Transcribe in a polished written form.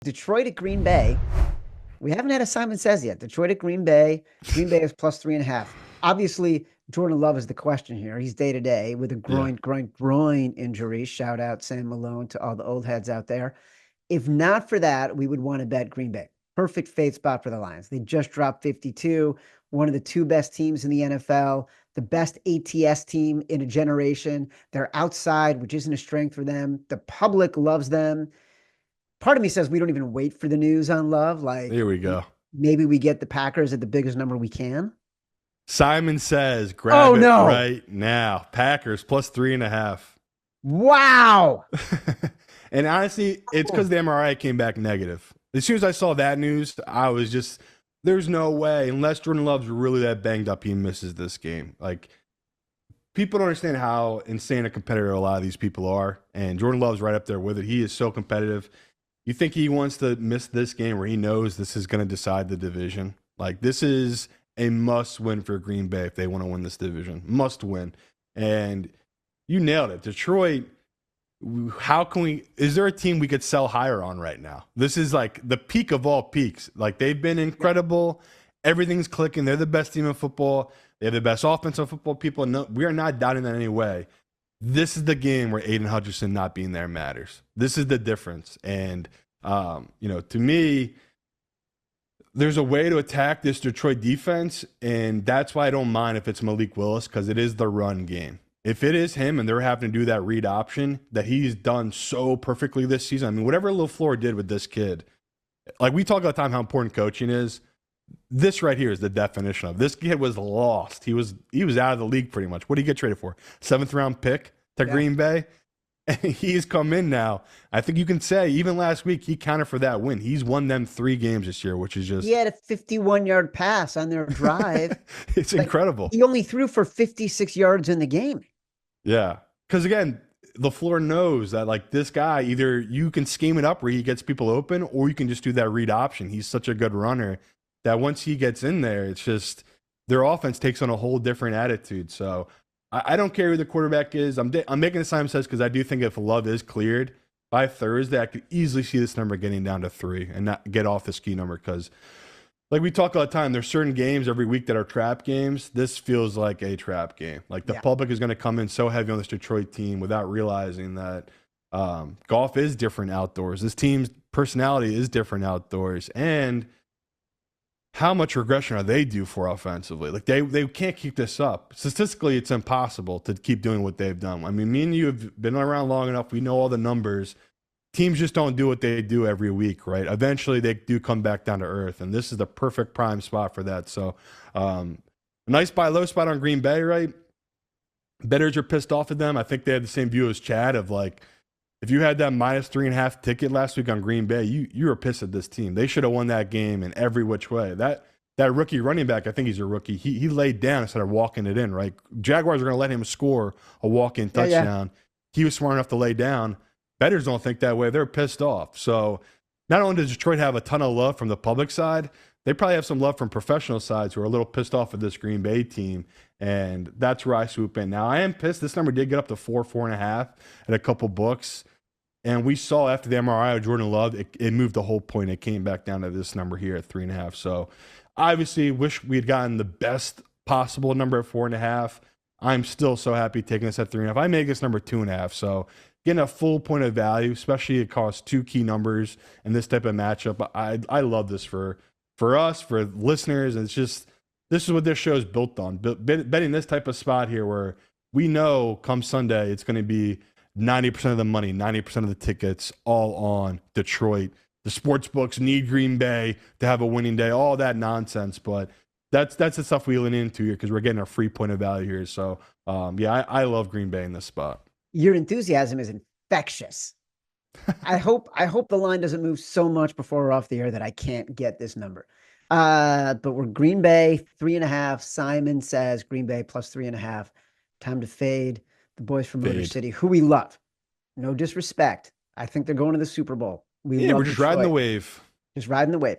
Detroit at Green Bay. We haven't had a Simon Says yet. Detroit at Green Bay. Green Bay is plus 3.5. Obviously, Jordan Love is the question here. He's day to day with a Yeah. groin injury. Shout out Sam Malone to all the old heads out there. If not for that, we would want to bet Green Bay. Perfect fade spot for the Lions. They just dropped 52, one of the two best teams in the NFL, the best ATS team in a generation. They're outside, which isn't a strength for them. The public loves them. Part of me says we don't even wait for the news on Love. Like Here we go. maybe we get the Packers at the biggest number we can. Simon Says, grab Oh it no. right now. Packers plus 3.5. Wow. And honestly, it's because the MRI came back negative. As soon as I saw that news, I was just, there's no way, unless Jordan Love's really that banged up, he misses this game. Like, people don't understand how insane a competitor a lot of these people are. And Jordan Love's right up there with it. He is so competitive. You think he wants to miss this game where he knows this is going to decide the division? Like, this is a must win for Green Bay if they want to win this division. Must win. And you nailed it. Detroit, how can we, is there a team we could sell higher on right now? This is like the peak of all peaks. Like, they've been incredible. Everything's clicking. They're the best team in football. They have the best offensive football people. No, we are not doubting that in any way. This is the game where Aiden Hutchinson not being there matters. This is the difference. And, to me, there's a way to attack this Detroit defense, and that's why I don't mind if it's Malik Willis, because it is the run game. If it is him and they're having to do that read option that he's done so perfectly this season, I mean, whatever LaFleur did with this kid, like we talk all the time how important coaching is, this right here is the definition of this kid was lost. He was out of the league pretty much. What did he get traded for? 7th round pick to Green Bay. And he's come in now. I think you can say even last week he counted for that win. He's won them 3 games this year, which is just, He had a 51-yard pass on their drive. it's incredible. He only threw for 56 yards in the game. Yeah. Because again, LaFleur knows that like this guy, either you can scheme it up where he gets people open, or you can just do that read option. He's such a good runner that once he gets in there, it's just their offense takes on a whole different attitude. So I don't care who the quarterback is. I'm making the Simon Says because I do think if Love is cleared by Thursday, I could easily see this number getting down to 3 and not get off the ski number, because like we talk all the time, there's certain games every week that are trap games. This feels like a trap game. Like the public is going to come in so heavy on this Detroit team without realizing that golf is different outdoors. This team's personality is different outdoors. And how much regression are they due for offensively? Like they can't keep this up. Statistically, it's impossible to keep doing what they've done. I mean, me and you have been around long enough. We know all the numbers. Teams just don't do what they do every week, right? Eventually, they do come back down to earth, and this is the perfect prime spot for that. So, nice buy low spot on Green Bay, right? Bettors are pissed off at them. I think they had the same view as Chad of like, if you had that minus 3.5 ticket last week on Green Bay, you were pissed at this team. They should have won that game in every which way. That rookie running back, I think he's a rookie. He laid down instead of walking it in, right? Jaguars are going to let him score a walk-in touchdown. Yeah. He was smart enough to lay down. Bettors don't think that way. They're pissed off. So not only does Detroit have a ton of love from the public side, they probably have some love from professional sides who are a little pissed off at this Green Bay team. And that's where I swoop in. Now, I am pissed. This number did get up to 4.5 at a couple books. And we saw after the MRI of Jordan Love, it moved the whole point. It came back down to this number here at 3.5. So obviously wish we had gotten the best possible number at 4.5. I'm still so happy taking this at 3.5. I make this number 2.5. So getting a full point of value, especially it costs 2 key numbers in this type of matchup. I love this for us, for listeners. And it's just, this is what this show is built on. Betting this type of spot here where we know come Sunday, it's going to be 90% of the money, 90% of the tickets, all on Detroit. The sports books need Green Bay to have a winning day, all that nonsense. But that's the stuff we lean into here because we're getting a free point of value here. So, I love Green Bay in this spot. Your enthusiasm is infectious. I hope the line doesn't move so much before we're off the air that I can't get this number. But we're Green Bay 3.5. Simon Says Green Bay plus 3.5. Time to fade the boys from Motor City, who we love. No disrespect. I think they're going to the Super Bowl. We're just riding the wave. Just riding the wave.